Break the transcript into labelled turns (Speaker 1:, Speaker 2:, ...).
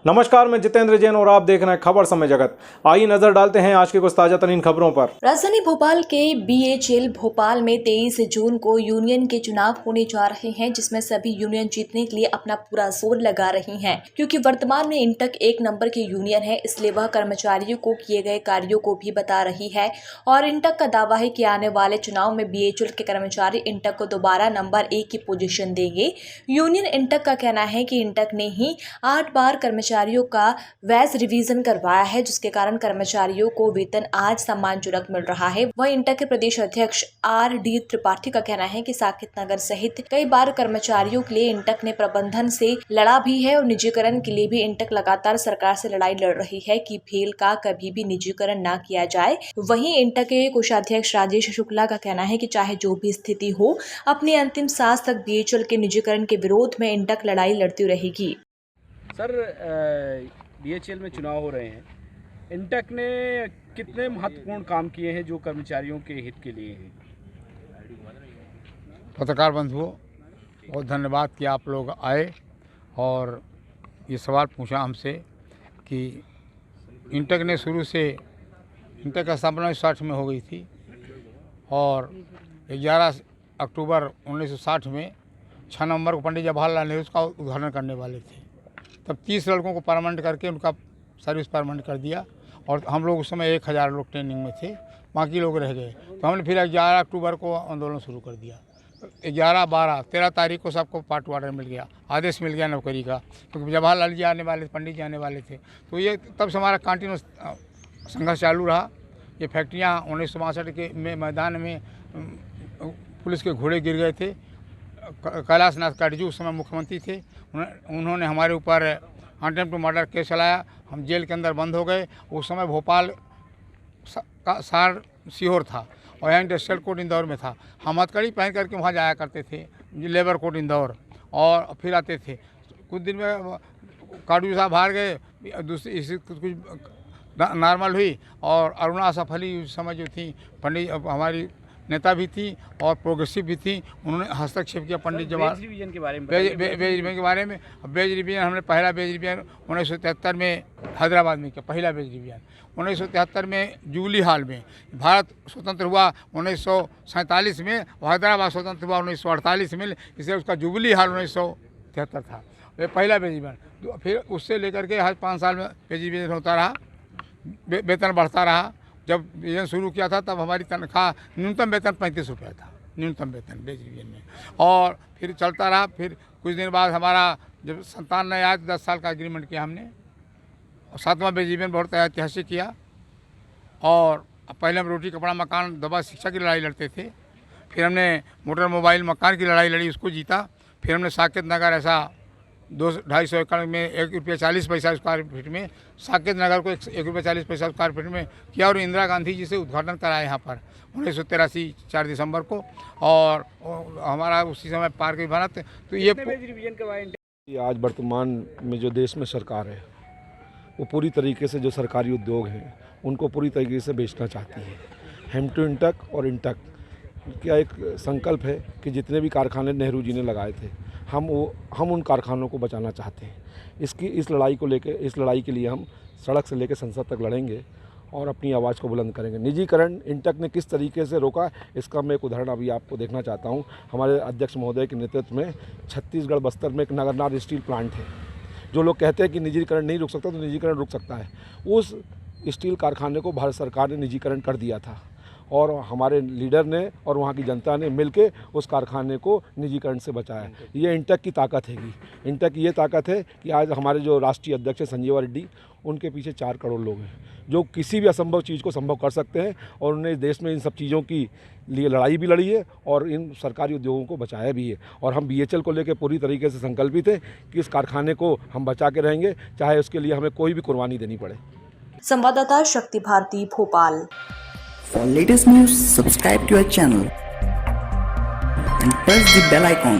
Speaker 1: नमस्कार, मैं जितेंद्र जैन और आप देख रहे हैं खबर समय जगत। आइए नजर डालते हैं आज की कुछ ताजा तरीन खबरों पर।
Speaker 2: राजधानी भोपाल के बीएचएल भोपाल में 23 जून को यूनियन के चुनाव होने जा रहे हैं, जिसमें सभी यूनियन जीतने के लिए अपना पूरा जोर लगा रही हैं। क्योंकि वर्तमान में इंटक एक नंबर की यूनियन है, इसलिए वह कर्मचारियों को किए गए कार्यों को भी बता रही है। और इंटक का दावा है कि आने वाले चुनाव में बीएचएल के कर्मचारी इंटक को दोबारा नंबर 1 की पोजीशन देंगे। यूनियन इंटक का कहना है कि इंटक ने ही 8 बार कर्मचारियों का वैस रिवीजन करवाया है, जिसके कारण कर्मचारियों को वेतन आज सम्मानजनक मिल रहा है। वहीं इंटक के प्रदेश अध्यक्ष आर.डी. त्रिपाठी का कहना है कि साकेत नगर सहित कई बार कर्मचारियों के लिए इंटक ने प्रबंधन से लड़ा भी है और निजीकरण के लिए भी इंटक लगातार सरकार से लड़ाई लड़ रही है कि भेल का कभी भी निजीकरण न किया जाए। वहीं इंटक के कोषाध्यक्ष राजेश शुक्ला का कहना है कि चाहे जो भी स्थिति हो, अपनी अंतिम सांस तक बीएचएल के निजीकरण के विरोध में इंटक लड़ाई लड़ती रहेगी।
Speaker 3: सर, बीएचएल में चुनाव हो रहे हैं, इंटक ने कितने महत्वपूर्ण काम किए हैं जो कर्मचारियों के हित के लिए हैं?
Speaker 4: पत्रकार बंधुओं, बहुत धन्यवाद कि आप लोग आए और ये सवाल पूछा हमसे कि इंटक ने शुरू से इंटक का स्थापना 1960 में हो गई थी और 11 अक्टूबर 1960 में 6 नवंबर को पंडित जवाहरलाल नेहरू का उद्घाटन करने वाले थे। तब 30 लड़कों को परमानेंट करके उनका सर्विस परमानेंट कर दिया और हम लोग उस समय 1000 लोग ट्रेनिंग में थे, बाकी लोग रह गए। तो हमने फिर 11 अक्टूबर को आंदोलन शुरू कर दिया। 11, 12, 13 तारीख को सबको पार्ट वार्डर मिल गया, आदेश मिल गया नौकरी का, क्योंकि जवाहरलाल जी आने वाले, पंडित जी आने वाले थे। तो ये तब से हमारा कंटिन्यूस संघर्ष चालू रहा। ये फैक्ट्रियाँ 1962 के में मैदान में पुलिस के घोड़े गिर गए थे। कैलाश नाथ काटजू उस समय मुख्यमंत्री थे, उन्होंने हमारे ऊपर अटेम्प्ट टू मर्डर केस चलाया। हम जेल के अंदर बंद हो गए। उस समय भोपाल का सार सीहोर था और यहाँ इंडस्ट्रियल कोर्ट इंदौर में था। हम हथकड़ी पहन करके वहाँ जाया करते थे, लेबर कोर्ट इंदौर, और फिर आते थे। कुछ दिन में काटजू साहब हार गए, दूसरी कुछ नॉर्मल हुई और अरुणा सफली उस समय जो थी पंडित हमारी नेता भी थी और प्रोग्रेसिव भी थी, उन्होंने हस्तक्षेप किया पंडित जवाहर
Speaker 3: रिवीजन के बारे में।
Speaker 4: बेज रिवीजन के बारे में। बेज रिवीजन हमने पहला बेज रिवीजन 1973 में हैदराबाद में किया, पहला बेज रिवीजन 1973 में जुबली हॉल में। भारत स्वतंत्र हुआ 1947 में, हैदराबाद स्वतंत्र हुआ 1948 में, इसलिए उसका जुबली हॉल 1973 था। ये पहला बेज रिवीजन। फिर उससे लेकर के हर 5 साल में बेज रिवीजन होता रहा, वेतन बढ़ता रहा। जब रिवीजन शुरू किया था तब हमारी तनख्वाह न्यूनतम वेतन 35 रुपये था, न्यूनतम वेतन बेज रिवीजन में। और फिर चलता रहा। फिर कुछ दिन बाद हमारा जब संतान नए आया तो 10 साल का एग्रीमेंट किया हमने और 7वां बेज रिवीजन बहुत ऐतिहासिक किया। और पहले हम रोटी कपड़ा मकान दवा शिक्षा की लड़ाई लड़ते थे, फिर हमने मोटर मोबाइल मकान की लड़ाई लड़ी, उसको जीता। फिर हमने साकेत नगर ऐसा 200-250 एकड़ में 1 रुपया 40 पैसा स्क्वायर फीट में साकेत नगर को 1 रुपया 40 पैसा स्क्वायर फीट में किया और इंदिरा गांधी जी से उद्घाटन कराया यहाँ पर 1983 4 दिसंबर को। और हमारा उसी समय पार्क भी बना। तो ये
Speaker 3: रिवीजन के बारे में
Speaker 5: आज वर्तमान में जो देश में सरकार है वो पूरी तरीके से जो सरकारी उद्योग हैं उनको पूरी तरीके से बेचना चाहती है। हेम टू इंटक और इंटक का एक संकल्प है कि जितने भी कारखाने नेहरू जी ने लगाए थे हम उन कारखानों को बचाना चाहते हैं। इस लड़ाई के लिए हम सड़क से लेकर संसद तक लड़ेंगे और अपनी आवाज़ को बुलंद करेंगे। निजीकरण इंटक ने किस तरीके से रोका, इसका मैं एक उदाहरण अभी आपको देखना चाहता हूं। हमारे अध्यक्ष महोदय के नेतृत्व में छत्तीसगढ़ बस्तर में एक नगरनार स्टील प्लांट है। जो लोग कहते हैं कि निजीकरण नहीं रुक सकता, तो निजीकरण रुक सकता है। उस स्टील कारखाने को भारत सरकार ने निजीकरण कर दिया था और हमारे लीडर ने और वहाँ की जनता ने मिलके उस कारखाने को निजीकरण से बचाया। ये इंटक की ताकत हैगी। इंटक की ये ताकत है कि आज हमारे जो राष्ट्रीय अध्यक्ष है संजीवा रेड्डी, उनके पीछे 4 करोड़ लोग हैं जो किसी भी असंभव चीज़ को संभव कर सकते हैं और उन्होंने इस देश में इन सब चीज़ों की लिए लड़ाई भी लड़ी है और इन सरकारी उद्योगों को बचाया भी है। और हम बीएचएल को लेकर पूरी तरीके से संकल्पित हैं कि इस कारखाने को हम बचा के रहेंगे, चाहे उसके लिए हमें कोई भी कुर्बानी देनी पड़े।
Speaker 2: संवाददाता शक्ति Bharti, Bhopal.
Speaker 6: For latest news, subscribe to our channel and press the bell icon.